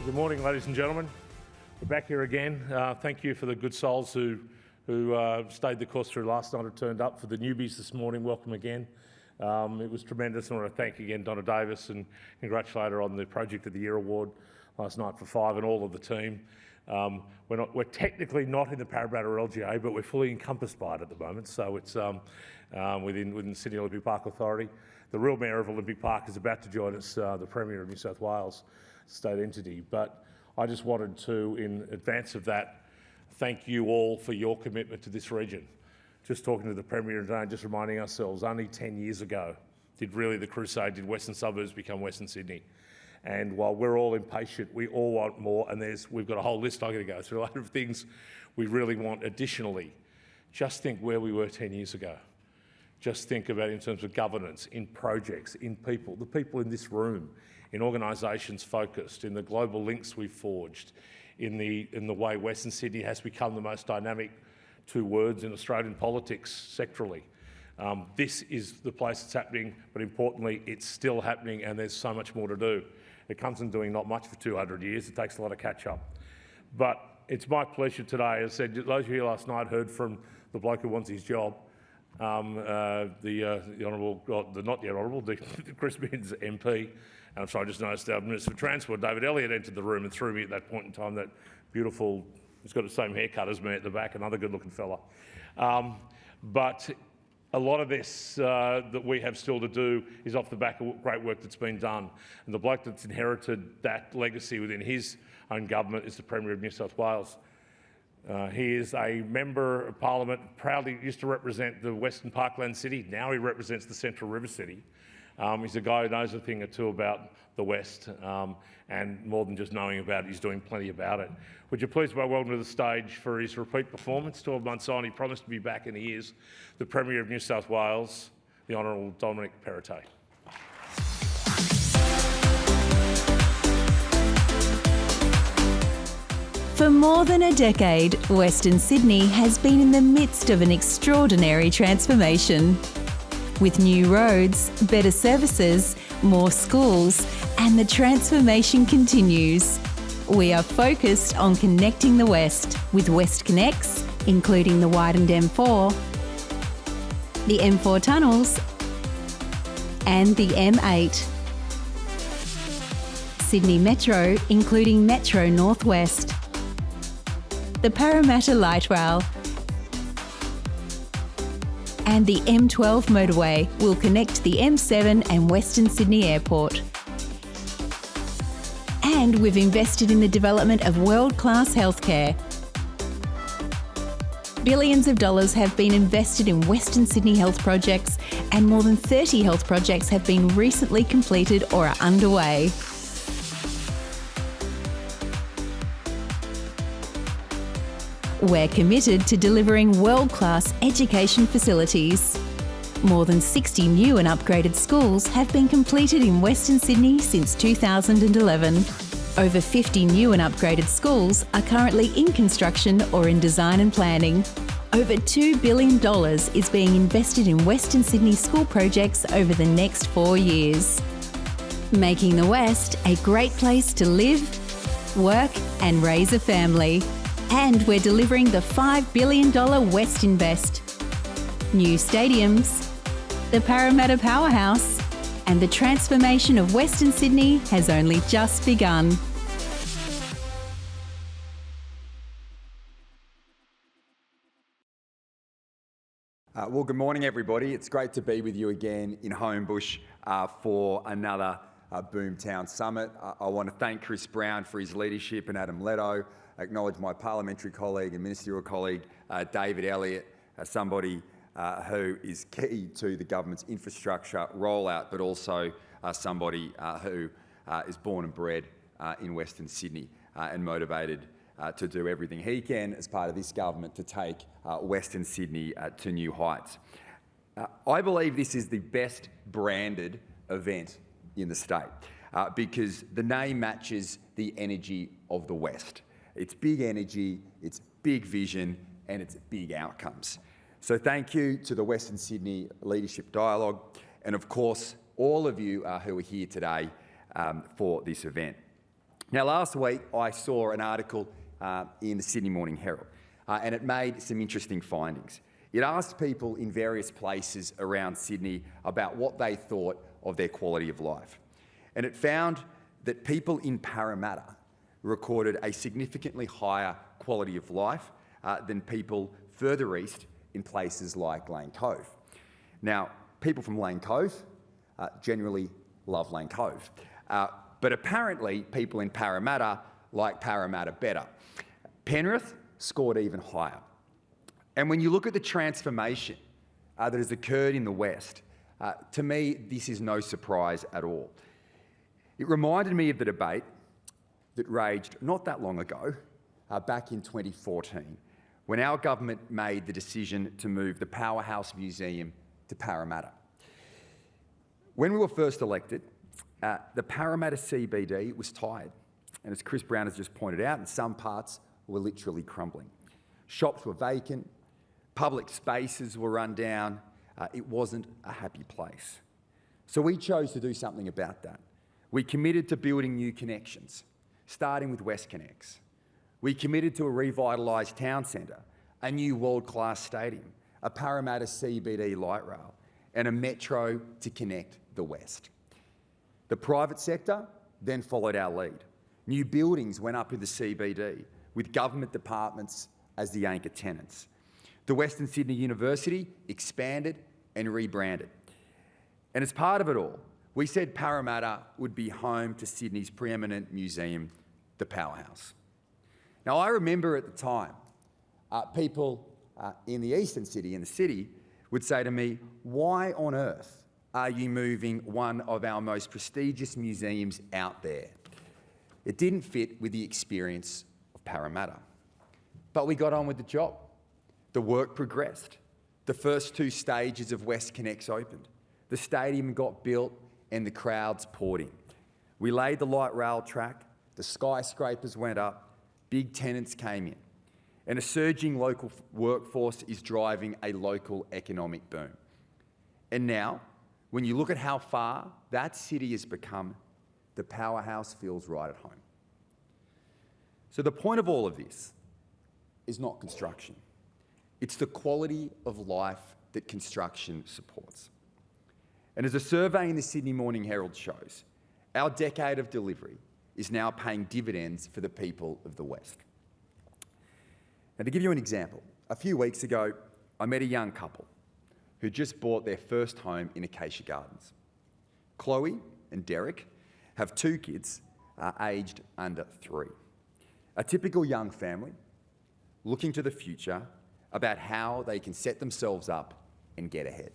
Good morning, ladies and gentlemen. We're back here again. Thank you for the good souls who stayed the course through last night and turned up. For the newbies this morning, welcome again. It was tremendous. I want to thank again Donna Davis and congratulate her on the Project of the Year award last night for Five and all of the team. We're technically not in the Parramatta LGA, but we're fully encompassed by it at the moment. So it's within Sydney Olympic Park Authority. The real mayor of Olympic Park is about to join us, the Premier of New South Wales state entity. But I just wanted to, in advance of that, thank you all for your commitment to this region. Just talking to the Premier today, just reminding ourselves, only 10 years ago did really the crusade, did Western Suburbs become Western Sydney. And while we're all impatient, we all want more, and we've got a whole list I'm going to go through, a lot of things we really want additionally. Just think where we were 10 years ago. Just think about it in terms of governance, in projects, in people, the people in this room, in organisations focused, in the global links we've forged, in the way Western Sydney has become the most dynamic two words in Australian politics sectorally. This is the place it's happening, but importantly, it's still happening and there's so much more to do. It comes in doing not much for 200 years. It takes a lot of catch-up. But it's my pleasure today, as I said, those of you here last night heard from the bloke who wants his job, the Honourable, not the Honourable, the Chris Minns MP. And I'm sorry, I just noticed our Minister for Transport, David Elliott, entered the room and threw me at that point in time, that beautiful, he's got the same haircut as me at the back, another good-looking fella. But a lot of this that we have still to do is off the back of great work that's been done. And the bloke that's inherited that legacy within his own government is the Premier of New South Wales. He is a Member of Parliament, proudly used to represent the Western Parkland City. Now he represents the Central River City. He's a guy who knows a thing or two about the West, and more than just knowing about it, he's doing plenty about it. Would you please welcome to the stage for his repeat performance, 12 months on, he promised to be back and he is, the Premier of New South Wales, the Honourable Dominic Perrottet. For more than a decade, Western Sydney has been in the midst of an extraordinary transformation. With new roads, better services, more schools, and the transformation continues. We are focused on connecting the West with West Connects, including the widened M4, the M4 tunnels, and the M8. Sydney Metro, including Metro Northwest, the Parramatta Light Rail, and the M12 motorway will connect the M7 and Western Sydney Airport. And we've invested in the development of world-class healthcare. Billions of dollars have been invested in Western Sydney health projects, and more than 30 health projects have been recently completed or are underway. We're committed to delivering world-class education facilities. More than 60 new and upgraded schools have been completed in Western Sydney since 2011. Over 50 new and upgraded schools are currently in construction or in design and planning. Over $2 billion is being invested in Western Sydney school projects over the next 4 years. Making the West a great place to live, work and raise a family. And we're delivering the $5 billion West Invest. New stadiums, the Parramatta Powerhouse, and the transformation of Western Sydney has only just begun. Well, good morning, everybody. It's great to be with you again in Homebush for another Boomtown Summit. I want to thank Chris Brown for his leadership and Adam Leto. Acknowledge my parliamentary colleague and ministerial colleague, David Elliott, somebody who is key to the government's infrastructure rollout, but also somebody who is born and bred in Western Sydney and motivated to do everything he can as part of this government to take Western Sydney to new heights. I believe this is the best branded event in the state because the name matches the energy of the West. It's big energy, it's big vision, and it's big outcomes. So thank you to the Western Sydney Leadership Dialogue, and of course, all of you who are here today for this event. Now, last week I saw an article in the Sydney Morning Herald, and it made some interesting findings. It asked people in various places around Sydney about what they thought of their quality of life. And it found that people in Parramatta recorded a significantly higher quality of life than people further east in places like Lane Cove. Now, people from Lane Cove generally love Lane Cove, but apparently people in Parramatta like Parramatta better. Penrith scored even higher. And when you look at the transformation that has occurred in the West, to me, this is no surprise at all. It reminded me of the debate that raged not that long ago, back in 2014, when our government made the decision to move the Powerhouse Museum to Parramatta. When we were first elected, the Parramatta CBD was tired. And as Chris Brown has just pointed out, in some parts were literally crumbling. Shops were vacant, public spaces were run down. It wasn't a happy place. So we chose to do something about that. We committed to building new connections, starting with WestConnex. We committed to a revitalised town centre, a new world-class stadium, a Parramatta CBD light rail, and a metro to connect the West. The private sector then followed our lead. New buildings went up in the CBD, with government departments as the anchor tenants. The Western Sydney University expanded and rebranded. And as part of it all, we said Parramatta would be home to Sydney's preeminent museum, the Powerhouse. Now, I remember at the time, people in the eastern city, in the city, would say to me, why on earth are you moving one of our most prestigious museums out there? It didn't fit with the experience of Parramatta. But we got on with the job. The work progressed. The first two stages of WestConnex opened. The stadium got built and the crowds poured in. We laid the light rail track, the skyscrapers went up, big tenants came in, and a surging local workforce is driving a local economic boom. And now, when you look at how far that city has become, the Powerhouse feels right at home. So the point of all of this is not construction. It's the quality of life that construction supports. And as a survey in the Sydney Morning Herald shows, our decade of delivery is now paying dividends for the people of the West. Now, to give you an example, a few weeks ago, I met a young couple who just bought their first home in Acacia Gardens. Chloe and Derek have two kids aged under 3. A typical young family looking to the future about how they can set themselves up and get ahead.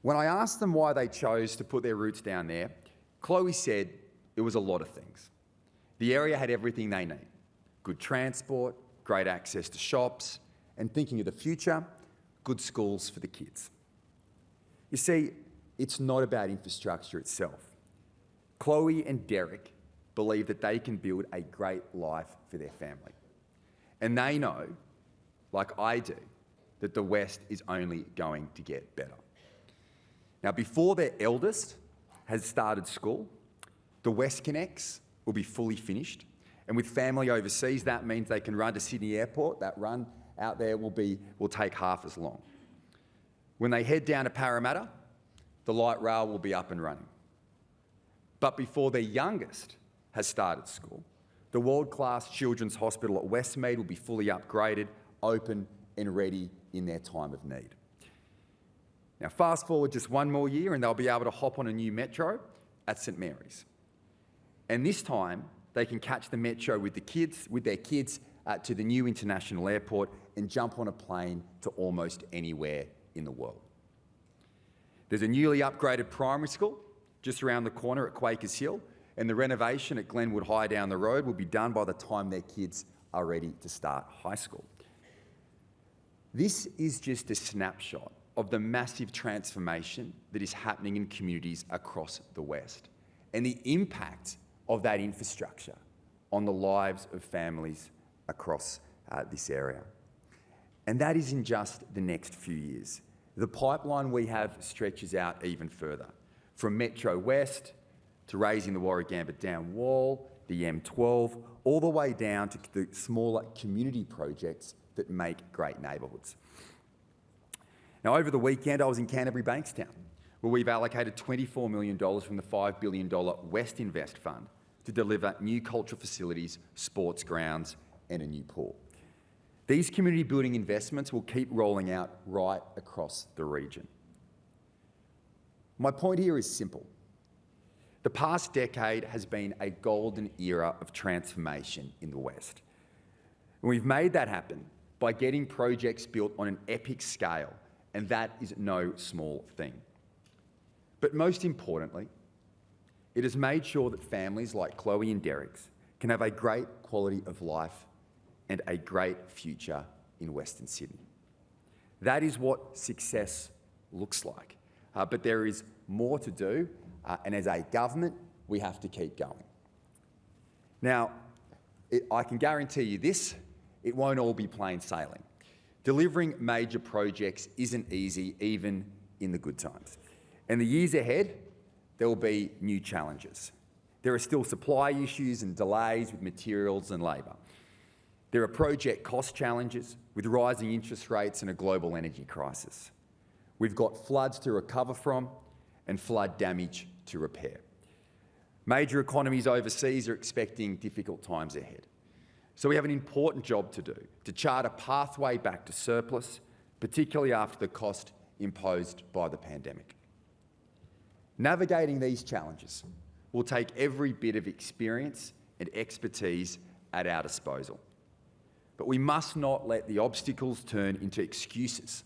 When I asked them why they chose to put their roots down there, Chloe said it was a lot of things. The area had everything they need: good transport, great access to shops, and thinking of the future, good schools for the kids. You see, it's not about infrastructure itself. Chloe and Derek believe that they can build a great life for their family. And they know, like I do, that the West is only going to get better. Now, before their eldest has started school, the WestConnex will be fully finished. And with family overseas, that means they can run to Sydney Airport. That run out there will take half as long. When they head down to Parramatta, the light rail will be up and running. But before their youngest has started school, the world-class children's hospital at Westmead will be fully upgraded, open and ready in their time of need. Now, fast forward just one more year and they'll be able to hop on a new metro at St Mary's. And this time, they can catch the metro with their kids to the new international airport and jump on a plane to almost anywhere in the world. There's a newly upgraded primary school just around the corner at Quakers Hill, and the renovation at Glenwood High down the road will be done by the time their kids are ready to start high school. This is just a snapshot of the massive transformation that is happening in communities across the West and the impact of that infrastructure on the lives of families across this area. And that isn't just the next few years. The pipeline we have stretches out even further, from Metro West to raising the Warragamba Down Wall, the M12, all the way down to the smaller community projects that make great neighbourhoods. Now, over the weekend, I was in Canterbury Bankstown, where we've allocated $24 million from the $5 billion West Invest Fund to deliver new cultural facilities, sports grounds, and a new pool. These community building investments will keep rolling out right across the region. My point here is simple. The past decade has been a golden era of transformation in the West. And we've made that happen by getting projects built on an epic scale, and that is no small thing. But most importantly, it has made sure that families like Chloe and Derek's can have a great quality of life and a great future in Western Sydney. That is what success looks like. But there is more to do, and as a government, we have to keep going. Now, I can guarantee you this, it won't all be plain sailing. Delivering major projects isn't easy, even in the good times. And the years ahead, there will be new challenges. There are still supply issues and delays with materials and labour. There are project cost challenges with rising interest rates and a global energy crisis. We've got floods to recover from and flood damage to repair. Major economies overseas are expecting difficult times ahead. So we have an important job to do, to chart a pathway back to surplus, particularly after the cost imposed by the pandemic. Navigating these challenges will take every bit of experience and expertise at our disposal. But we must not let the obstacles turn into excuses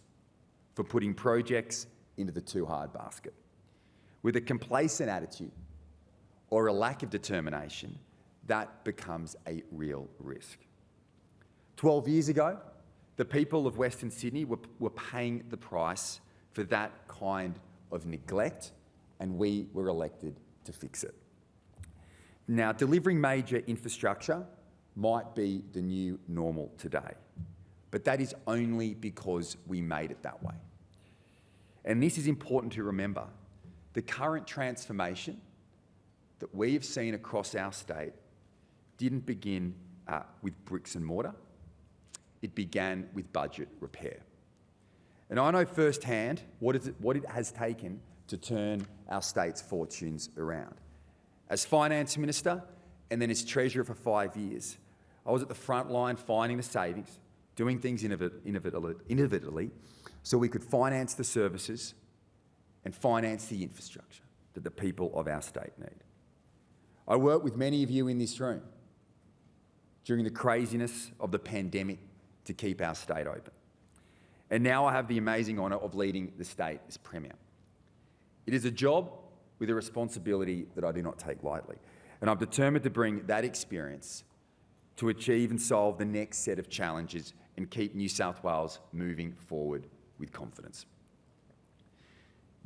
for putting projects into the too hard basket. With a complacent attitude or a lack of determination, that becomes a real risk. 12 years ago, the people of Western Sydney were paying the price for that kind of neglect, and we were elected to fix it. Now, delivering major infrastructure might be the new normal today, but that is only because we made it that way. And this is important to remember. The current transformation that we have seen across our state didn't begin with bricks and mortar. It began with budget repair. And I know firsthand what it has taken to turn our state's fortunes around. As Finance Minister and then as Treasurer for 5 years, I was at the front line finding the savings, doing things innovatively so we could finance the services and finance the infrastructure that the people of our state need. I worked with many of you in this room during the craziness of the pandemic to keep our state open. And now I have the amazing honour of leading the state as Premier. It is a job with a responsibility that I do not take lightly, and I'm determined to bring that experience to achieve and solve the next set of challenges and keep New South Wales moving forward with confidence.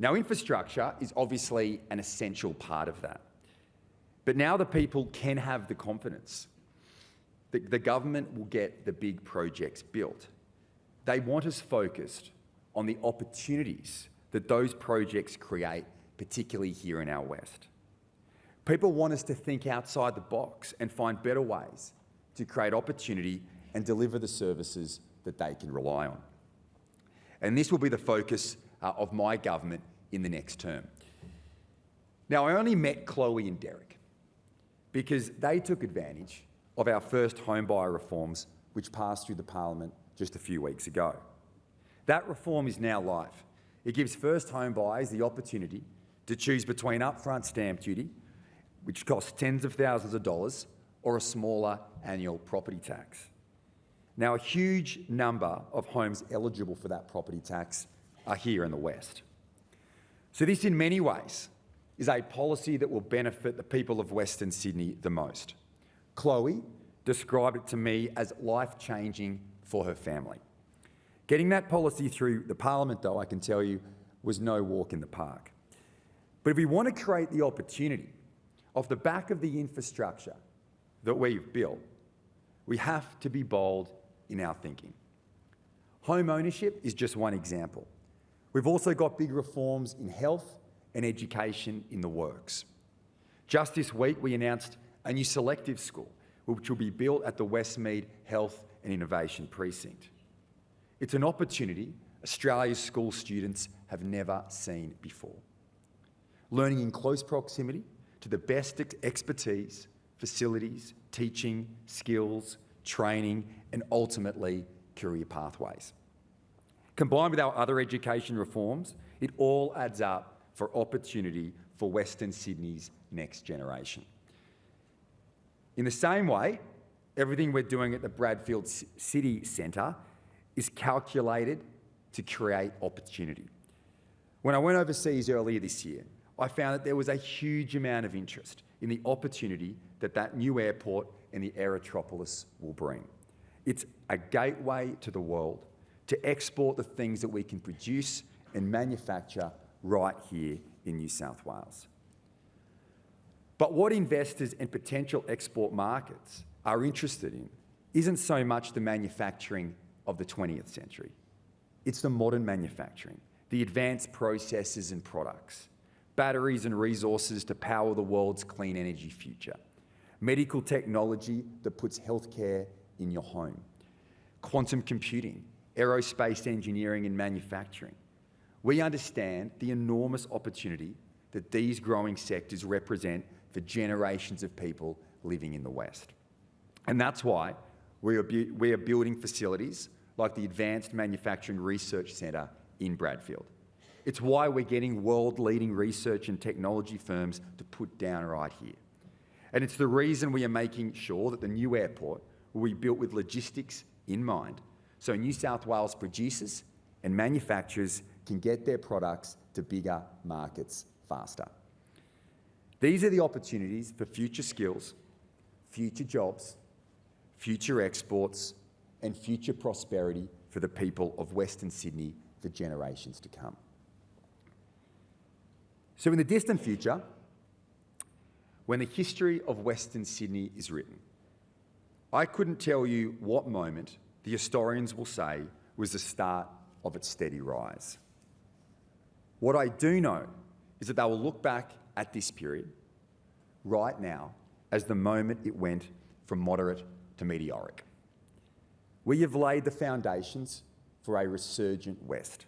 Now, infrastructure is obviously an essential part of that. But now the people can have the confidence that the government will get the big projects built. They want us focused on the opportunities that those projects create, particularly here in our West. People want us to think outside the box and find better ways to create opportunity and deliver the services that they can rely on. And this will be the focus of my government in the next term. Now, I only met Chloe and Derek because they took advantage of our first homebuyer reforms, which passed through the Parliament just a few weeks ago. That reform is now live. It gives first home buyers the opportunity to choose between upfront stamp duty, which costs tens of thousands of dollars, or a smaller annual property tax. Now, a huge number of homes eligible for that property tax are here in the West. So this, in many ways, is a policy that will benefit the people of Western Sydney the most. Chloe described it to me as life-changing for her family. Getting that policy through the Parliament, though, I can tell you, was no walk in the park. But if we want to create the opportunity off the back of the infrastructure that we've built, we have to be bold in our thinking. Home ownership is just one example. We've also got big reforms in health and education in the works. Just this week, we announced a new selective school, which will be built at the Westmead Health and Innovation Precinct. It's an opportunity Australia's school students have never seen before. Learning in close proximity to the best expertise, facilities, teaching, skills, training, and ultimately career pathways. Combined with our other education reforms, it all adds up for opportunity for Western Sydney's next generation. In the same way, everything we're doing at the Bradfield City Centre is calculated to create opportunity. When I went overseas earlier this year, I found that there was a huge amount of interest in the opportunity that that new airport and the Aerotropolis will bring. It's a gateway to the world to export the things that we can produce and manufacture right here in New South Wales. But what investors and potential export markets are interested in isn't so much the manufacturing of the 20th century. It's the modern manufacturing, the advanced processes and products, batteries and resources to power the world's clean energy future, medical technology that puts healthcare in your home, quantum computing, aerospace engineering and manufacturing. We understand the enormous opportunity that these growing sectors represent for generations of people living in the West. And that's why we are building facilities like the Advanced Manufacturing Research Centre in Bradfield. It's why we're getting world-leading research and technology firms to put down right here. And it's the reason we are making sure that the new airport will be built with logistics in mind, so New South Wales producers and manufacturers can get their products to bigger markets faster. These are the opportunities for future skills, future jobs, future exports, and future prosperity for the people of Western Sydney for generations to come. So in the distant future, when the history of Western Sydney is written, I couldn't tell you what moment the historians will say was the start of its steady rise. What I do know is that they will look back at this period right now as the moment it went from moderate to meteoric. We have laid the foundations for a resurgent West.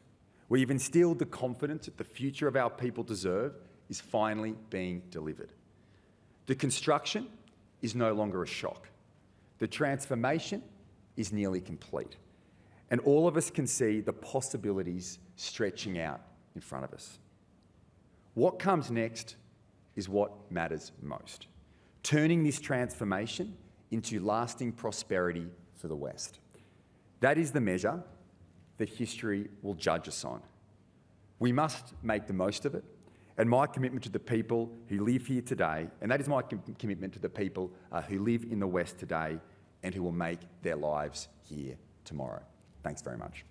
We have instilled the confidence that the future of our people deserve is finally being delivered. The construction is no longer a shock. The transformation is nearly complete. And all of us can see the possibilities stretching out in front of us. What comes next is what matters most, turning this transformation into lasting prosperity for the West. That is the measure that history will judge us on. We must make the most of it, and my commitment to the people who live here today, and that is my commitment to the people who live in the West today and who will make their lives here tomorrow. Thanks very much.